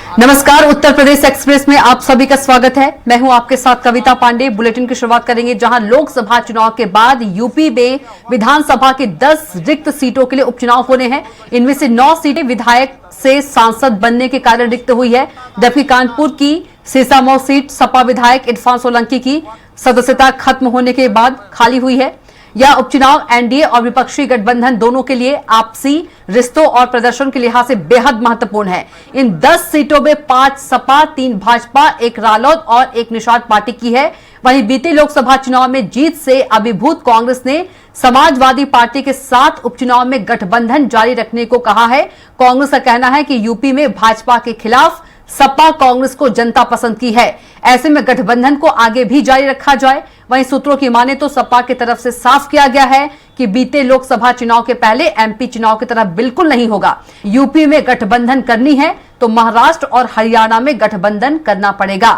नमस्कार, उत्तर प्रदेश एक्सप्रेस में आप सभी का स्वागत है। मैं हूं आपके साथ कविता पांडे। बुलेटिन की शुरुआत करेंगे जहां लोकसभा चुनाव के बाद यूपी में विधानसभा की 10 रिक्त सीटों के लिए उपचुनाव होने हैं। इनमें से 9 सीटें विधायक से सांसद बनने के कारण रिक्त हुई है, जबकि कानपुर की सीसामऊ सीट सपा विधायक इरफान सोलंकी की सदस्यता खत्म होने के बाद खाली हुई है। यह उपचुनाव एनडीए और विपक्षी गठबंधन दोनों के लिए आपसी रिश्तों और प्रदर्शन के लिहाज से बेहद महत्वपूर्ण है। इन 10 सीटों में 5 सपा, 3 भाजपा, 1 रालोद और 1 निषाद पार्टी की है। वहीं बीते लोकसभा चुनाव में जीत से अभिभूत कांग्रेस ने समाजवादी पार्टी के साथ उपचुनाव में गठबंधन जारी रखने को कहा है। कांग्रेस का कहना है कि यूपी में भाजपा के खिलाफ सपा कांग्रेस को जनता पसंद की है, ऐसे में गठबंधन को आगे भी जारी रखा जाए। वहीं सूत्रों की माने तो सपा की तरफ से साफ किया गया है कि बीते लोकसभा चुनाव के पहले एमपी चुनाव की तरह बिल्कुल नहीं होगा। यूपी में गठबंधन करनी है तो महाराष्ट्र और हरियाणा में गठबंधन करना पड़ेगा।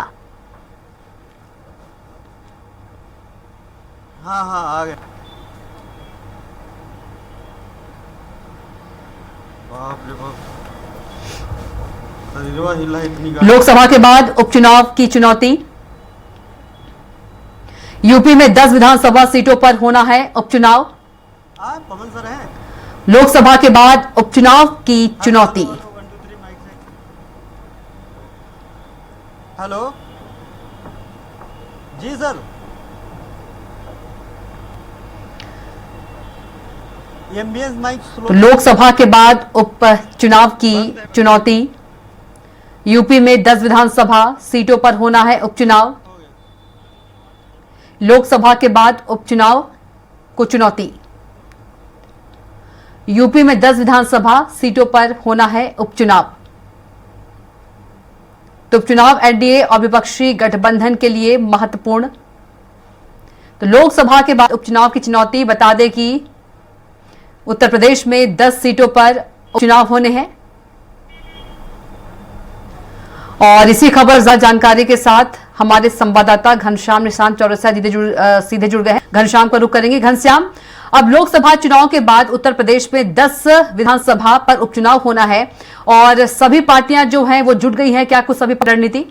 हाँ आ गए। बाप रे बाप, हिला इतनी गाड़ी। लोकसभा के बाद उपचुनाव की चुनौती। यूपी में 10 विधानसभा सीटों पर होना है उपचुनाव। पवन सर हैं। लोकसभा के बाद उपचुनाव की चुनौती। हेलो जी सर, एमबीएस माइक स्लो। तो लोकसभा के बाद उपचुनाव की चुनौती। यूपी में 10 विधानसभा सीटों पर होना है उपचुनाव। लोकसभा के बाद उपचुनाव को चुनौती। यूपी में 10 विधानसभा सीटों पर होना है उपचुनाव। तो उपचुनाव एनडीए और विपक्षी गठबंधन के लिए महत्वपूर्ण। तो लोकसभा के बाद उपचुनाव की चुनौती। बता दें कि उत्तर प्रदेश में 10 सीटों पर उपचुनाव होने हैं। और इसी खबर ज्यादा जानकारी के साथ हमारे संवाददाता घनश्याम निशांत चौरसिया सीधे जुड़ गए हैं। घनश्याम का रुख करेंगे। घनश्याम, अब लोकसभा चुनाव के बाद उत्तर प्रदेश में 10 विधानसभा पर उपचुनाव होना है और सभी पार्टियां जो हैं वो जुट गई हैं। क्या कुछ सभी रणनीति?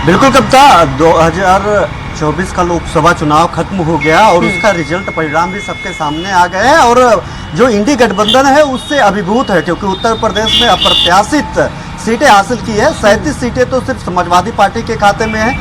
बिल्कुल कविता, 2024 का लोकसभा चुनाव खत्म हो गया और उसका रिजल्ट परिणाम भी सबके सामने आ गए हैं और जो इंडी गठबंधन है उससे अभिभूत है, क्योंकि उत्तर प्रदेश में अप्रत्याशित सीटें हासिल की है। 37 सीटें तो सिर्फ समाजवादी पार्टी के खाते में है।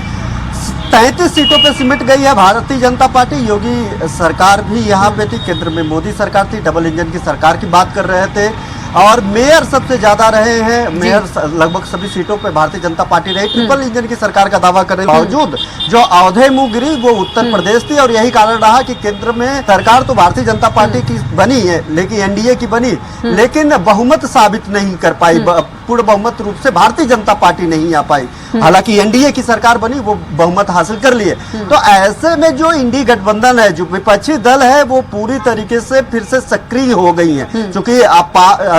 33 सीटों पे सिमट गई है भारतीय जनता पार्टी। योगी सरकार भी यहाँ पे थी, केंद्र में मोदी सरकार थी, डबल इंजन की सरकार की बात कर रहे थे। और मेयर सबसे ज्यादा रहे हैं, मेयर लगभग सभी सीटों पे भारतीय जनता पार्टी रही। ट्रिपल इंजन की सरकार का दावा करने के बावजूद जो अवधे मुंह गिरी वो उत्तर प्रदेश थी और यही कारण रहा कि केंद्र में सरकार तो भारतीय जनता पार्टी की बनी है, लेकिन एनडीए की बनी, लेकिन बहुमत साबित नहीं कर पाई। पूर्ण बहुमत रूप से भारतीय जनता पार्टी नहीं आ पाई। हालांकि एनडीए की सरकार बनी, वो बहुमत हासिल कर लिए। तो ऐसे में जो इंडी गठबंधन है, जो विपक्षी दल है, वो पूरी तरीके से फिर से सक्रिय हो गई है, क्योंकि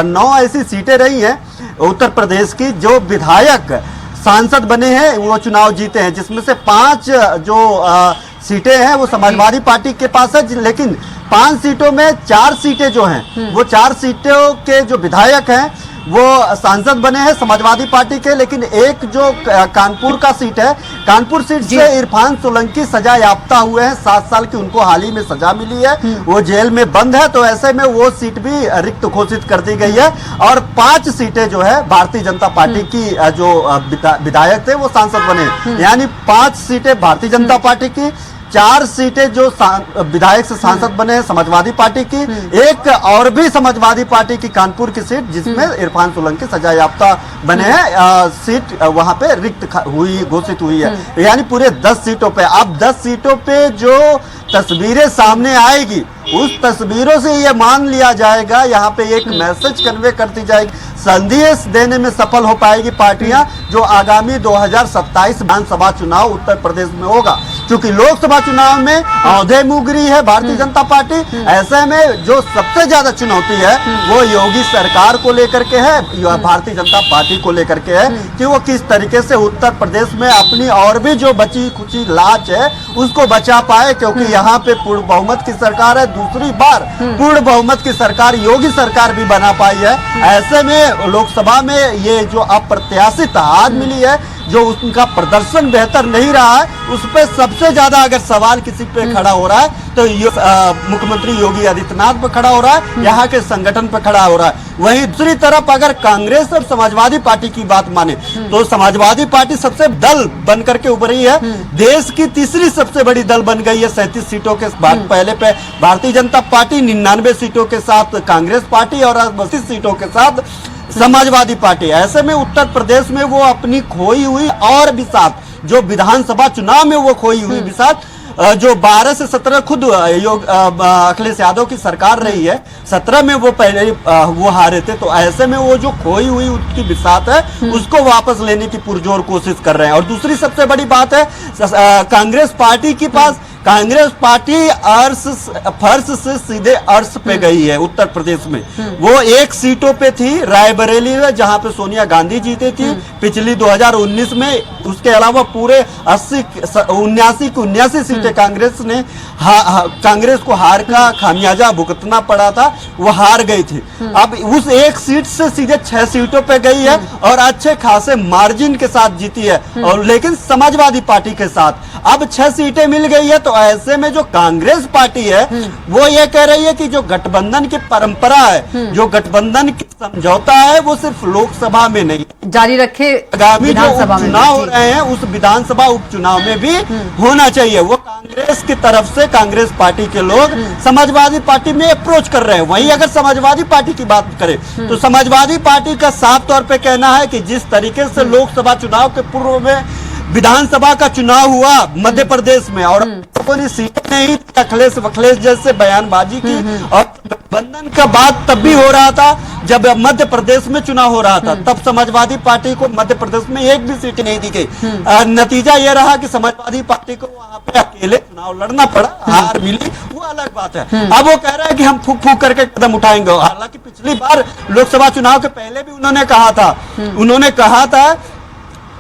9 ऐसी सीटें रही हैं उत्तर प्रदेश की जो विधायक सांसद बने हैं, वो चुनाव जीते हैं, जिसमें से 5 जो सीटें हैं वो समाजवादी पार्टी के पास है। लेकिन 5 सीटों में 4 सीटें जो हैं वो 4 सीटों के जो विधायक हैं वो सांसद बने हैं समाजवादी पार्टी के। लेकिन एक जो कानपुर का सीट है, कानपुर सीट से इरफान सोलंकी सजा याफ्ता हुए हैं। 7 साल की उनको हाल ही में सजा मिली है, वो जेल में बंद है। तो ऐसे में वो सीट भी रिक्त घोषित कर दी गई है और 5 सीटें जो है भारतीय जनता पार्टी की जो विधायक थे वो सांसद बने, यानी 5 सीटें भारतीय जनता पार्टी की, 4 सीटें जो विधायक से सांसद बने हैं समाजवादी पार्टी की, एक और भी समाजवादी पार्टी की कानपुर की सीट जिसमें इरफान सोलंकी सजा याफ्ता बने हैं, सीट वहां पे रिक्त हुई घोषित हुई है। यानी पूरे 10 सीटों पे, अब 10 सीटों पे जो तस्वीरें सामने आएगी उस तस्वीरों से ये मान लिया जाएगा, यहाँ पे एक मैसेज कन्वे करती जाएगी, संदेश देने में सफल हो पाएगी पार्टियां जो आगामी 2027 विधानसभा चुनाव उत्तर प्रदेश में होगा। क्योंकि लोकसभा चुनाव में औंधे मुगरी है भारतीय जनता पार्टी। ऐसे में जो सबसे ज्यादा चुनौती है वो योगी सरकार को लेकर के है, भारतीय जनता पार्टी को लेकर के है कि वो किस तरीके से उत्तर प्रदेश में अपनी और भी जो बची कुची लाच है उसको बचा पाए, क्योंकि यहाँ पे पूर्ण बहुमत की सरकार है, दूसरी बार पूर्ण बहुमत की सरकार योगी सरकार भी बना पाई है। ऐसे में लोकसभा में ये जो अप्रत्याशित हार मिली है, जो उनका प्रदर्शन बेहतर नहीं रहा है, उस पर सबसे ज्यादा अगर सवाल किसी पे खड़ा हो रहा है तो मुख्यमंत्री योगी आदित्यनाथ पे खड़ा हो रहा है, यहाँ के संगठन पे खड़ा हो रहा है। वहीं दूसरी तरफ अगर कांग्रेस और समाजवादी पार्टी की बात माने तो समाजवादी पार्टी सबसे दल बन करके उभरी है, देश की तीसरी सबसे बड़ी दल बन गई है 37 सीटों के बाद। पहले पे भारतीय जनता पार्टी 99 सीटों के साथ, कांग्रेस पार्टी और 32 सीटों के साथ समाजवादी पार्टी। ऐसे में उत्तर प्रदेश में वो अपनी खोई हुई और बिसात, जो विधानसभा चुनाव में वो खोई हुई बिसात, जो 12 से 17 खुद अखिलेश यादव की सरकार रही है, 17 में वो पहले वो हारे थे, तो ऐसे में वो जो खोई हुई उसकी बिसात है उसको वापस लेने की पुरजोर कोशिश कर रहे हैं। और दूसरी सबसे बड़ी बात है कांग्रेस पार्टी के पास, कांग्रेस पार्टी फर्श से सीधे अर्श पे गई है उत्तर प्रदेश में। वो एक सीटों पे थी, रायबरेली में, जहां पे सोनिया गांधी जीती थी पिछली 2019 में। उसके अलावा पूरे 79 सीटें कांग्रेस ने कांग्रेस को हार का खामियाजा भुगतना पड़ा था, वो हार गई थी। अब उस एक सीट से सीधे 6 सीटों पे गई है और अच्छे खासे मार्जिन के साथ जीती है, और लेकिन समाजवादी पार्टी के साथ अब 6 सीटें मिल गई है। तो ऐसे में जो कांग्रेस पार्टी है वो ये कह रही है कि जो गठबंधन की परंपरा है, जो गठबंधन की समझौता है, वो सिर्फ लोकसभा में नहीं जारी रखे, आगामी जो उपचुनाव हो रहे हैं उस विधानसभा उपचुनाव में भी होना चाहिए। वो कांग्रेस की तरफ से कांग्रेस पार्टी के लोग समाजवादी पार्टी में अप्रोच कर रहे हैं। वहीं अगर समाजवादी पार्टी की बात करें तो समाजवादी पार्टी का साफ तौर पे कहना है कि जिस तरीके से लोकसभा चुनाव के पूर्व में विधानसभा का चुनाव हुआ मध्य प्रदेश में और सीटें नहीं, अखिलेश वखलेश जैसे बयानबाजी की, और गठबंधन का बात तब भी हो रहा था जब मध्य प्रदेश में चुनाव हो रहा था, तब समाजवादी पार्टी को मध्य प्रदेश में एक भी सीट नहीं दी गई। नतीजा यह रहा कि समाजवादी पार्टी को वहां पे अकेले चुनाव लड़ना पड़ा, हार मिली, वो अलग बात है। अब वो कह रहा है कि हम फूक फूक करके कदम उठाएंगे। हालांकि पिछली बार लोकसभा चुनाव के पहले भी उन्होंने कहा था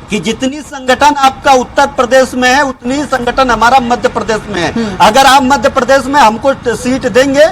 कि जितनी संगठन आपका उत्तर प्रदेश में है उतनी संगठन हमारा मध्य प्रदेश में है। अगर आप मध्य प्रदेश में हमको सीट देंगे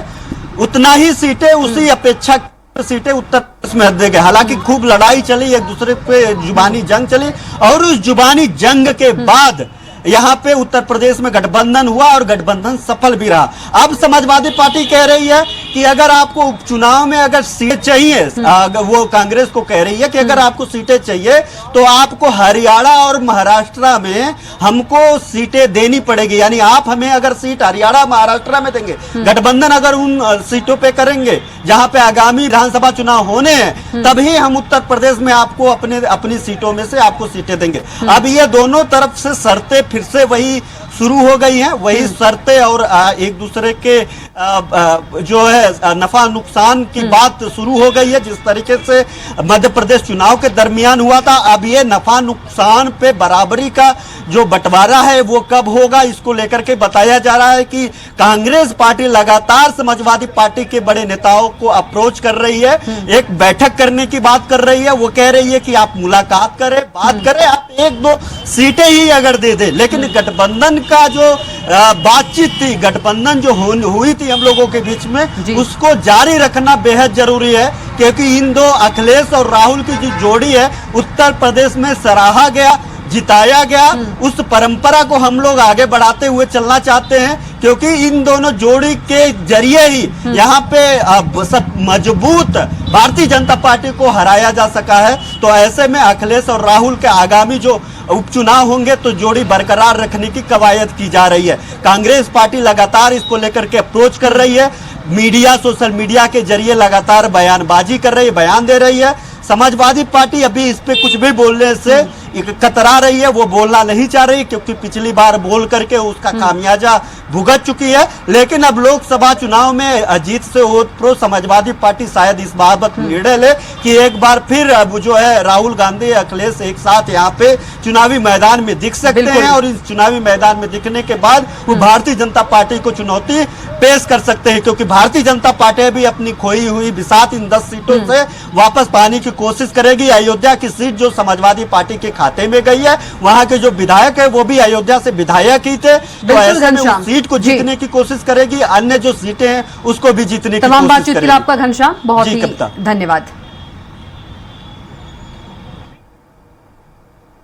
उतना ही सीटें, उसी अपेक्षा सीटें उत्तर प्रदेश में देंगे। हालांकि खूब लड़ाई चली, एक दूसरे पे जुबानी जंग चली, और उस जुबानी जंग के बाद यहाँ पे उत्तर प्रदेश में गठबंधन हुआ और गठबंधन सफल भी रहा। अब समाजवादी पार्टी कह रही है कि अगर आपको उपचुनाव में अगर सीटें चाहिए, वो कांग्रेस को कह रही है कि अगर आपको सीटें चाहिए तो आपको हरियाणा और महाराष्ट्र में हमको सीटें देनी पड़ेगी। यानी आप हमें अगर सीट हरियाणा महाराष्ट्र में देंगे, गठबंधन अगर उन सीटों पे करेंगे जहां पे आगामी विधानसभा चुनाव होने हैं, तभी हम उत्तर प्रदेश में आपको अपनी सीटों में से आपको सीटें देंगे। अब ये दोनों तरफ से शर्तें फिर से वही शुरू हो गई हैं, वही शर्तें और एक दूसरे के जो है नफा नुकसान की बात शुरू हो गई है। जिस तरीके से मध्य प्रदेश चुनाव के दरमियान हुआ था, अब ये नफा नुकसान पे बराबरी का जो बंटवारा है वो कब होगा, इसको लेकर के बताया जा रहा है कि कांग्रेस पार्टी लगातार समाजवादी पार्टी के बड़े नेताओं को अप्रोच कर रही है, एक बैठक करने की बात कर रही है। वो कह रही है कि आप मुलाकात करें, बात करें, आप 1-2 सीटें ही अगर दे दे, लेकिन गठबंधन का जो बातचीत थी, गठबंधन जो हुई थी हम लोगों के बीच में, उसको जारी रखना बेहद जरूरी है, क्योंकि इन दो अखिलेश और राहुल की जो जोड़ी है उत्तर प्रदेश में सराहा गया, जिताया गया। उस परंपरा को हम लोग आगे बढ़ाते हुए चलना चाहते हैं, क्योंकि इन दोनों जोड़ी के जरिए ही यहाँ पे मजबूत भारतीय जनता पार्टी को हराया जा सका है। तो ऐसे में अखिलेश और राहुल के आगामी जो उपचुनाव होंगे तो जोड़ी बरकरार रखने की कवायद की जा रही है। कांग्रेस पार्टी लगातार इसको लेकर के अप्रोच कर रही है, मीडिया, सोशल मीडिया के जरिए लगातार बयानबाजी कर रही है, बयान दे रही है। समाजवादी पार्टी अभी इस पे कुछ भी बोलने से कतरा रही है, वो बोलना नहीं चाह रही, क्योंकि पिछली बार बोल करके उसका खामियाजा भुगत चुकी है। लेकिन अब लोकसभा चुनाव में अजीत से प्रो समाजवादी पार्टी शायद इस बाबत निर्णय ले कि एक बार फिर अब जो है राहुल गांधी अखिलेश एक साथ यहाँ पे चुनावी मैदान में दिख सकते हैं, और इस चुनावी मैदान में दिखने के बाद वो भारतीय जनता पार्टी को चुनौती पेश कर सकते हैं, क्योंकि भारतीय जनता पार्टी भी अपनी खोई हुई बिसात इन 10 सीटों से वापस पाने की कोशिश करेगी। अयोध्या की सीट जो समाजवादी पार्टी के खाते में गई है, वहां के जो विधायक है वो भी अयोध्या से विधायक ही थे, तो ऐसे में उस सीट को जीतने की कोशिश करेगी, अन्य जो सीटें हैं उसको भी जीतने की कोशिश करेगी। तमाम बातचीत के लिए आपका घनश्याम बहुत ही कविता धन्यवाद।